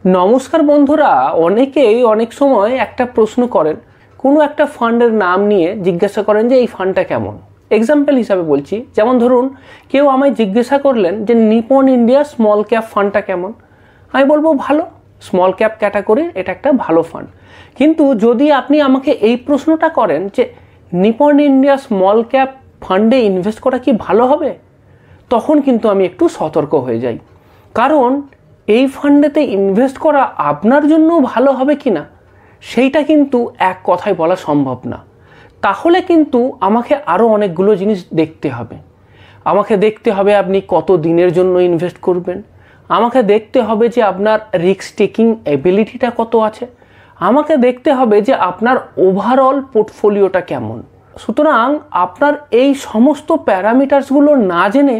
নমস্কার বন্ধুরা, অনেকেই অনেক সময় একটা প্রশ্ন করেন, কোনো একটা ফান্ডের নাম নিয়ে জিজ্ঞাসা করেন যে এই ফান্ডটা কেমন। এক্সাম্পল হিসাবে বলছি, যেমন ধরুন কেউ আমায় জিজ্ঞাসা করলেন যে নিপন ইন্ডিয়া স্মল ক্যাপ ফান্ডটা কেমন। আমি বলবো ভালো, স্মল ক্যাপ ক্যাটাগরি, এটা একটা ভালো ফান্ড। কিন্তু যদি আপনি আমাকে এই প্রশ্নটা করেন যে নিপন ইন্ডিয়া স্মল ক্যাপ ফান্ডে ইনভেস্ট করা কি ভালো হবে, তখন কিন্তু আমি একটু সতর্ক হয়ে যাই। কারণ এই ফান্ডেতে ইনভেস্ট করা আপনার জন্য ভালো হবে কি না সেইটা কিন্তু এক কথায় বলা সম্ভব না। তাহলে কিন্তু আমাকে আরও অনেকগুলো জিনিস দেখতে হবে। আমাকে দেখতে হবে আপনি কত দিনের জন্য ইনভেস্ট করবেন, আমাকে দেখতে হবে যে আপনার রিস্ক টেকিং এবিলিটিটা কত আছে, আমাকে দেখতে হবে যে আপনার ওভারঅল পোর্টফোলিওটা কেমন। সুতরাং আপনার এই সমস্ত প্যারামিটার্সগুলো না জেনে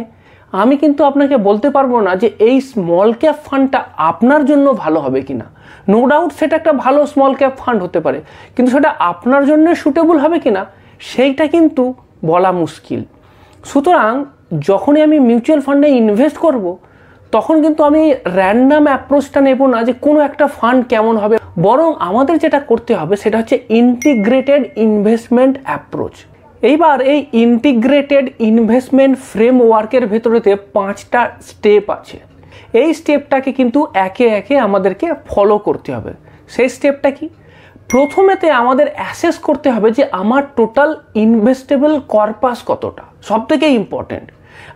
আমি কিন্তু আপনাকে বলতে পারবো না যে এই স্মল ক্যাপ ফান্ডটা আপনার জন্য ভালো হবে কিনা। নো ডাউট সেটা একটা ভালো স্মল ক্যাপ ফান্ড হতে পারে, কিন্তু সেটা আপনার জন্য সুটেবল হবে কিনা সেইটা কিন্তু বলা মুশকিল। সুতরাং যখনই আমি মিউচুয়াল ফান্ডে ইনভেস্ট করব, তখন কিন্তু আমি র্যান্ডাম অ্যাপ্রোচটা নেব না যে কোনো একটা ফান্ড কেমন হবে, বরং আমাদের যেটা করতে হবে সেটা হচ্ছে ইন্টিগ্রেটেড ইনভেস্টমেন্ট অ্যাপ্রোচ। এইবার এই ইন্টিগ্রেটেড ইনভেস্টমেন্ট ফ্রেমওয়ার্কের ভেতরেতে 5টা স্টেপ আছে। এই স্টেপটাকে কিন্তু একে একে আমাদেরকে ফলো করতে হবে। সেই স্টেপটা কি? প্রথমেতে আমাদের অ্যাসেস করতে হবে যে আমার টোটাল ইনভেস্টেবল কর্পাস কতটা, সব থেকে ইম্পর্টেন্ট।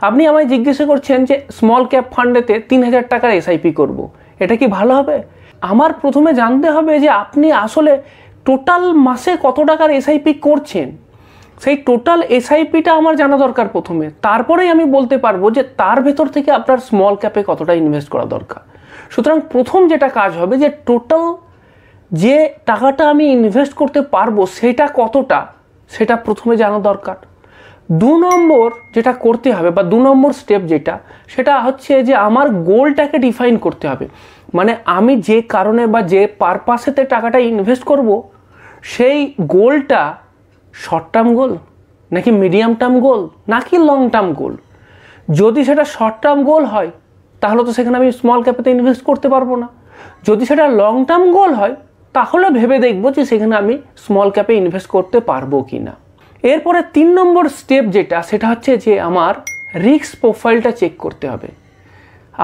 আপনি আমায় জিজ্ঞাসা করছেন যে স্মল ক্যাপ ফান্ডেতে 3000 টাকার এসআইপি করব, এটা কি ভালো হবে? আমার প্রথমে জানতে হবে যে আপনি আসলে টোটাল মাসে কত টাকার এসআইপি করছেন। সেই টোটাল এসআইপিটা আমার জানা দরকার প্রথমে, তারপরেই আমি বলতে পারবো যে তার ভেতর থেকে আপনার স্মল ক্যাপে কতটা ইনভেস্ট করা দরকার। সুতরাং প্রথম যেটা কাজ হবে যে টোটাল যে টাকাটা আমি ইনভেস্ট করতে পারবো সেটা কতটা, সেটা প্রথমে জানা দরকার। 2 নম্বর যেটা করতে হবে বা 2 নম্বর স্টেপ যেটা, সেটা হচ্ছে যে আমার গোলটাকে ডিফাইন করতে হবে। মানে আমি যে কারণে বা যে পারপাসেতে টাকাটা ইনভেস্ট করব, সেই গোলটা শর্ট টার্ম গোল নাকি মিডিয়াম টার্ম গোল নাকি লং টার্ম গোল। যদি সেটা শর্ট টার্ম গোল হয় তাহলে তো সেখানে আমি স্মল ক্যাপেতে ইনভেস্ট করতে পারবো না। যদি সেটা লং টার্ম গোল হয় তাহলে ভেবে দেখবো যে সেখানে আমি স্মল ক্যাপে ইনভেস্ট করতে পারবো কি না। এরপরে 3 নম্বর স্টেপ যেটা, সেটা হচ্ছে যে আমার রিস্ক প্রোফাইলটা চেক করতে হবে।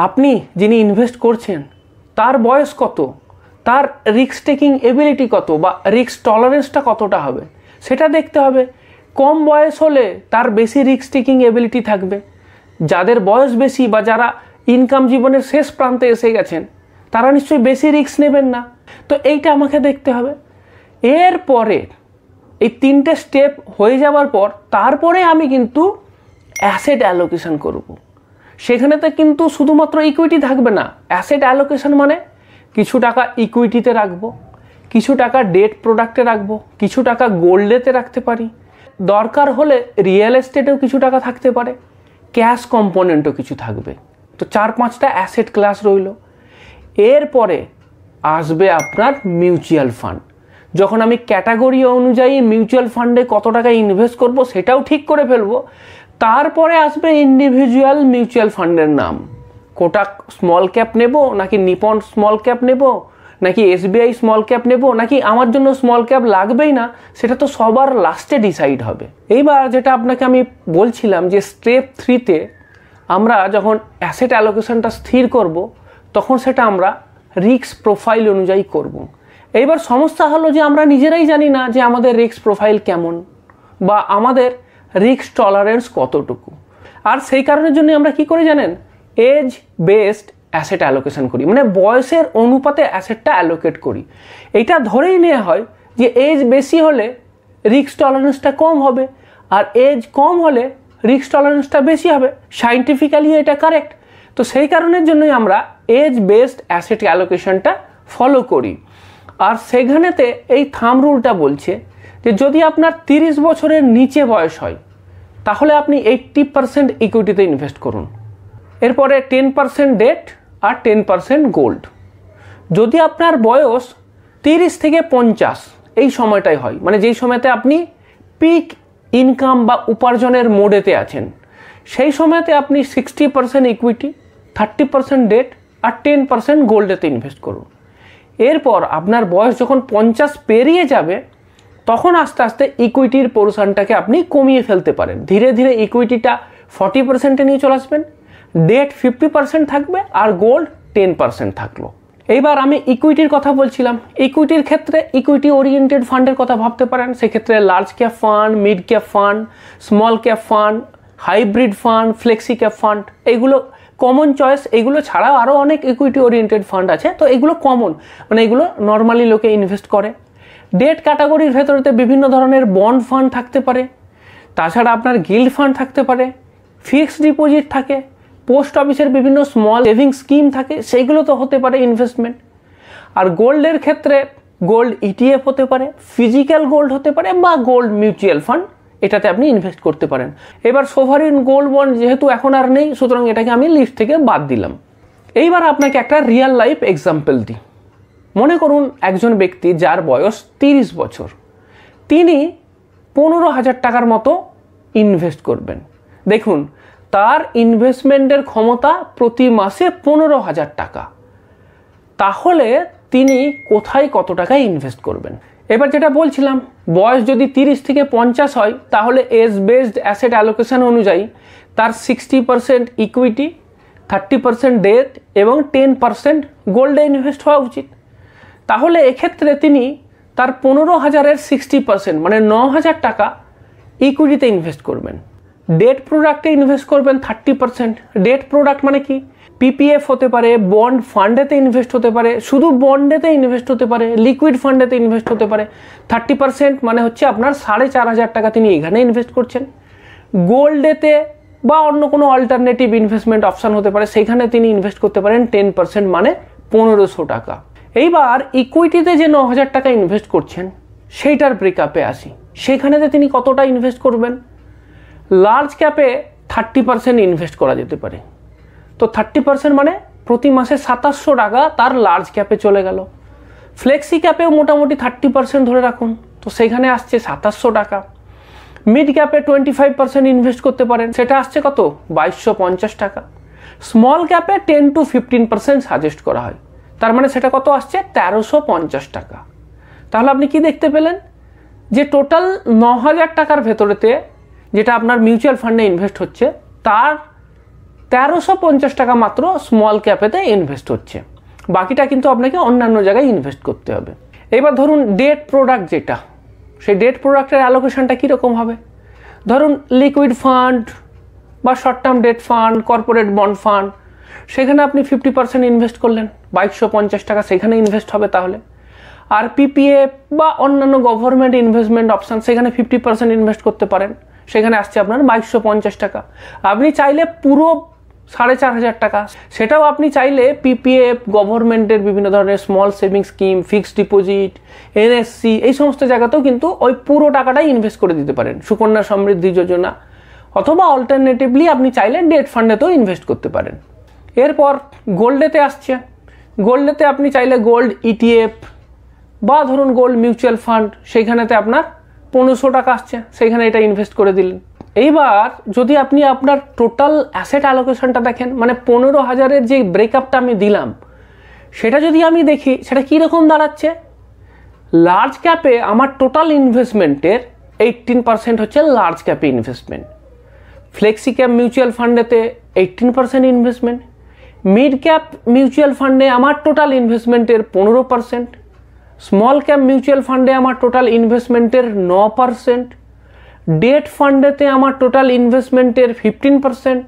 আপনি যিনি ইনভেস্ট করছেন তার বয়স কত, তার রিস্ক টেকিং এবিলিটি কত বা রিস্ক টলারেন্সটা কতটা হবে সেটা দেখতে হবে। কম বয়স হলে তার বেশি রিস্ক টেকিং এবিলিটি থাকবে। যাদের বয়স বেশি বা যারা ইনকাম জীবনের শেষ প্রান্তে এসে গেছেন তারা নিশ্চয়ই বেশি রিস্ক নেবেন না। তো এইটা আমাকে দেখতে হবে। এরপরে এই 3টে স্টেপ হয়ে যাওয়ার পর তারপরে আমি কিন্তু অ্যাসেট অ্যালোকেশন করব। সেখানেতে কিন্তু শুধুমাত্র ইকুইটি থাকবে না। অ্যাসেট অ্যালোকেশন মানে কিছু টাকা ইকুইটিতে রাখবো, কিছু টাকা ডেট প্রোডাক্টে রাখবো, কিছু টাকা গোল্ডেতে রাখতে পারি, দরকার হলে রিয়েল এস্টেটেও কিছু টাকা থাকতে পারে, ক্যাশ কম্পোনেন্টও কিছু থাকবে। তো 4-5টা অ্যাসেট ক্লাস রইল। এরপরে আসবে আপনার মিউচুয়াল ফান্ড। যখন আমি ক্যাটাগরি অনুযায়ী মিউচুয়াল ফান্ডে কত টাকা ইনভেস্ট করব সেটাও ঠিক করে ফেলবো, তারপরে আসবে ইন্ডিভিজুয়াল মিউচুয়াল ফান্ডের নাম। কোটাক স্মল ক্যাপ নেব নাকি নিপন স্মল ক্যাপ নেব নাকি এসবিআই স্মল ক্যাপ নেব নাকি আমার জন্য স্মল ক্যাপ লাগবেই না, সেটা তো সবার লাস্টে ডিসাইড হবে। এইবার যেটা আপনাকে আমি বলছিলাম যে স্টেপ 3তে আমরা যখন অ্যাসেট অ্যালোকেশনটা স্থির করব তখন সেটা আমরা রিস্ক প্রোফাইল অনুযায়ী করব। এইবার সমস্যা হলো যে আমরা নিজেরাই জানি না যে আমাদের রিস্ক প্রোফাইল কেমন বা আমাদের রিস্ক টলারেন্স কতটুকু। আর সেই কারণের জন্য আমরা কি করে জানেন, এজ বেসড অ্যাসেট অ্যালোকেশন করি, মানে বয়সের অনুপাতে অ্যাসেটটা অ্যালোকেট করি। এটা ধরেই নেওয়া হয় যে এজ বেশি হলে রিস্ক টলারেন্সটা কম হবে আর এজ কম হলে রিস্ক টলারেন্সটা বেশি হবে। সায়েন্টিফিক্যালি এটা কারেক্ট। তো সেই কারণের জন্যই আমরা এজ বেসড অ্যাসেট অ্যালোকেশনটা ফলো করি। আর সেখানেতে এই থাম্ব রুলটা বলছে যে যদি আপনার 30 বছরের নিচে বয়স হয় তাহলে আপনি 80% ইকুইটিতে ইনভেস্ট করুন, এরপরে 10% ডেট আর 10% গোল্ড। যদি আপনার বয়স 30 থেকে 50 এই সময়টাই হয়, মানে যেই সময়তে আপনি পিক ইনকাম বা উপার্জনের মোডেতে আছেন, সেই সময়তে আপনি 60% ইকুইটি, 30% ডেট, আর 10% গোল্ডেতে ইনভেস্ট করুন। এরপর আপনার বয়স যখন 50 পেরিয়ে যাবে তখন আস্তে আস্তে ইকুইটির পোর্শনটাকে আপনি কমিয়ে ফেলতে পারেন। ধীরে ধীরে ইকুইটিটা 40%-এ নিয়ে চলে আসবেন, ডেট 50% থাকবে আর গোল্ড 10% থাকলো। এইবার আমি ইকুইটির কথা বলছিলাম। ইকুইটির ক্ষেত্রে ইকুইটি ওরিয়েন্টেড ফান্ডের কথা ভাবতে পারেন। সেক্ষেত্রে large cap fund, mid cap fund, small cap fund, hybrid fund, flexi cap fund, এগুলো কমন চয়েস। এগুলো ছাড়াও আরও অনেক ইকুইটি ওরিয়েন্টেড ফান্ড আছে, তো এগুলো কমন, মানে এগুলো নর্মালি লোকে ইনভেস্ট করে। ডেট ক্যাটাগরির ভেতরেতে বিভিন্ন ধরনের বন্ড ফান্ড থাকতে পারে, তাছাড়া আপনার গিল্ড ফান্ড থাকতে পারে, ফিক্সড ডিপোজিট থাকে, পোস্ট অফিসের বিভিন্ন স্মল সেভিং স্কিম থাকে, সেইগুলো তো হতে পারে ইনভেস্টমেন্ট। আর গোল্ডের ক্ষেত্রে গোল্ড ইটিএফ হতে পারে, ফিজিক্যাল গোল্ড হতে পারে বা গোল্ড মিউচুয়াল ফান্ড, এটাতে আপনি ইনভেস্ট করতে পারেন। এবার সোভারিন গোল্ড বন্ড যেহেতু এখন আর নেই, সুতরাং এটাকে আমি লিস্ট থেকে বাদ দিলাম। এইবার আপনাকে একটা রিয়েল লাইফ এক্সাম্পল দিই। মনে করুন একজন ব্যক্তি যার বয়স 30 বছর, তিনি 15,000 টাকার মতো ইনভেস্ট করবেন। দেখুন, তার ইনভেস্টমেন্টের ক্ষমতা প্রতি মাসে 15,000 টাকা। তাহলে তিনি কোথায় কত টাকায় ইনভেস্ট করবেন? এবার যেটা বলছিলাম, বয়স যদি 30 থেকে 50 হয়, তাহলে এজ বেসড অ্যাসেট অ্যালোকেশন অনুযায়ী তার 60% ইকুইটি, 30% ডেট এবং 10% গোল্ডে ইনভেস্ট হওয়া উচিত। তাহলে এক্ষেত্রে তিনি তার 15,000-এর 60% মানে 9,000 টাকা ইকুইটিতে ইনভেস্ট করবেন। ডেট প্রোডাক্টে ইনভেস্ট করবেন 30%। ডেট প্রোডাক্ট মানে কি? পিপিএফ হতে পারে, বন্ড ফান্ডেতে ইনভেস্ট হতে পারে, শুধু বন্ডেতে ইনভেস্ট হতে পারে, লিকুইড ফান্ডেতে ইনভেস্ট হতে পারে। 30% মানে হচ্ছে আপনার 4,500 টাকা তিনি এখানে ইনভেস্ট করছেন। গোল্ডেতে বা অন্য কোনো অল্টারনেটিভ ইনভেস্টমেন্ট অপশান হতে পারে, সেইখানে তিনি ইনভেস্ট করতে পারেন 10% মানে 1,500 টাকা। এইবার ইকুইটিতে যে 9,000 টাকা ইনভেস্ট করছেন সেইটার ব্রেকআপে আসি। সেখানেতে তিনি কতটা ইনভেস্ট করবেন? লার্জ ক্যাপে 30% ইনভেস্ট করা যেতে পারে। তো 30% মানে প্রতি মাসে 2,700 টাকা তার লার্জ ক্যাপে চলে গেল। ফ্লেক্সি ক্যাপেও মোটামুটি 30% ধরে রাখুন, তো সেখানে আসছে 2,700 টাকা। মিড ক্যাপে 25% ইনভেস্ট করতে পারেন, সেটা আসছে কত? 2,250 টাকা। স্মল ক্যাপে 10 to 15% সাজেস্ট করা হয়, তার মানে সেটা কত আসছে? 1,350 টাকা। তাহলে আপনি কি দেখতে পেলেন যে টোটাল 9,000 টাকার ভেতরেতে যেটা আপনার মিউচুয়াল ফান্ডে ইনভেস্ট হচ্ছে, তার 1,350 টাকা মাত্র স্মল ক্যাপেতে ইনভেস্ট হচ্ছে। বাকিটা কিন্তু আপনাকে অন্যান্য জায়গায় ইনভেস্ট করতে হবে। এবার ধরুন ডেট প্রোডাক্ট যেটা, সেই ডেট প্রোডাক্টের অ্যালোকেশনটা কীরকম হবে? ধরুন লিকুইড ফান্ড বা short term date fund, corporate bond fund, সেখানে আপনি 50% ইনভেস্ট করলেন, 2,250 টাকা সেখানে ইনভেস্ট হবে তাহলে। আর পিপিএফ বা অন্যান্য গভর্নমেন্ট ইনভেস্টমেন্ট অপশান, সেখানে 50% ইনভেস্ট করতে পারেন, সেখানে আসছে আপনার 2,250 টাকা। আপনি চাইলে পুরো 4,500 টাকা, সেটাও আপনি চাইলে পিপিএফ, গভর্নমেন্টের বিভিন্ন ধরনের small saving scheme, fixed deposit, NSC, এই সমস্ত জায়গাতেও কিন্তু ওই পুরো টাকাটাই ইনভেস্ট করে দিতে পারেন, সুকন্যা সমৃদ্ধি যোজনা। অথবা অল্টারনেটিভলি আপনি চাইলে ডেট ফান্ডেতেও ইনভেস্ট করতে পারেন। এরপর গোল্ডেতে আসছে। গোল্ডেতে আপনি চাইলে গোল্ড ইটিএফ বা ধরুন গোল্ড মিউচুয়াল ফান্ড, সেইখানেতে আপনার 1,500 টাকা আসছে, সেইখানে এটা ইনভেস্ট করে দিলেন। এইবার যদি আপনি আপনার টোটাল অ্যাসেট অ্যালোকেশনটা দেখেন, মানে 15,000-এর যে ব্রেকআপটা আমি দিলাম, সেটা যদি আমি দেখি, সেটা কীরকম দাঁড়াচ্ছে? লার্জ ক্যাপে আমার টোটাল ইনভেস্টমেন্টের 18% হচ্ছে লার্জ ক্যাপে ইনভেস্টমেন্ট। ফ্লেক্সি ক্যাপ মিউচুয়াল ফান্ডেতে 18% ইনভেস্টমেন্ট। মিড ক্যাপ মিউচুয়াল ফান্ডে আমার টোটাল ইনভেস্টমেন্টের 15%। স্মল ক্যাপ মিউচুয়াল ফান্ডে আমার টোটাল ইনভেস্টমেন্টের 9%। ডেট ফান্ডেতে আমার টোটাল ইনভেস্টমেন্টের 15%।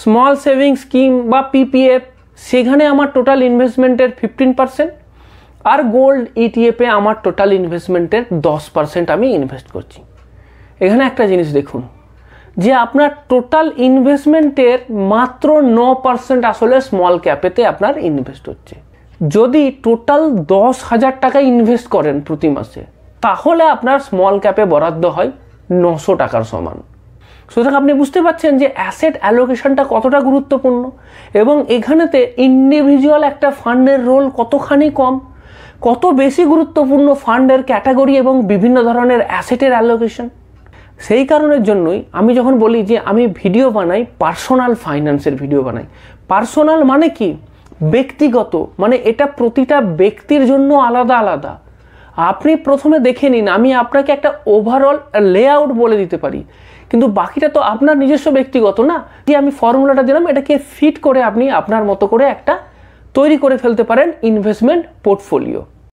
স্মল সেভিং স্কিম বা পিপিএফ, সেখানে আমার টোটাল ইনভেস্টমেন্টের 15%। আর গোল্ড ইটিএফে আমার টোটাল ইনভেস্টমেন্টের 10% আমি ইনভেস্ট করছি। এখানে একটা জিনিস দেখুন যে আপনার টোটাল ইনভেস্টমেন্টের মাত্র 9% আসলে স্মল ক্যাপেতে আপনার ইনভেস্ট হচ্ছে। যদি টোটাল 10,000 টাকা ইনভেস্ট করেন প্রতি মাসে, তাহলে আপনার স্মল ক্যাপে বরাদ্দ হয় 900 টাকার সমান। সুতরাং আপনি বুঝতে পারছেন যে অ্যাসেট অ্যালোকেশনটা কতটা গুরুত্বপূর্ণ এবং এখানেতে ইন্ডিভিজুয়াল একটা ফান্ডের রোল কতখানি কম, কত বেশি গুরুত্বপূর্ণ ফান্ডের ক্যাটাগরি এবং বিভিন্ন ধরনের অ্যাসেটের অ্যালোকেশন। সেই কারণের জন্যই আমি যখন বলি যে আমি ভিডিও বানাই, পার্সোনাল ফাইন্যান্সের ভিডিও বানাই। পার্সোনাল মানে কি? ব্যক্তিগত, মানে এটা প্রতিটা ব্যক্তির জন্য আলাদা আলাদা। আপনি প্রথমে দেখে নিন, আমি আপনাকে একটা ওভারঅল লেআউট বলে দিতে পারি, কিন্তু বাকিটা তো আপনার নিজস্ব ব্যক্তিগত না। যে আমি ফর্মুলাটা দিলাম, এটাকে ফিট করে আপনি আপনার মতো করে একটা তৈরি করে ফেলতে পারেন ইনভেস্টমেন্ট পোর্টফোলিও।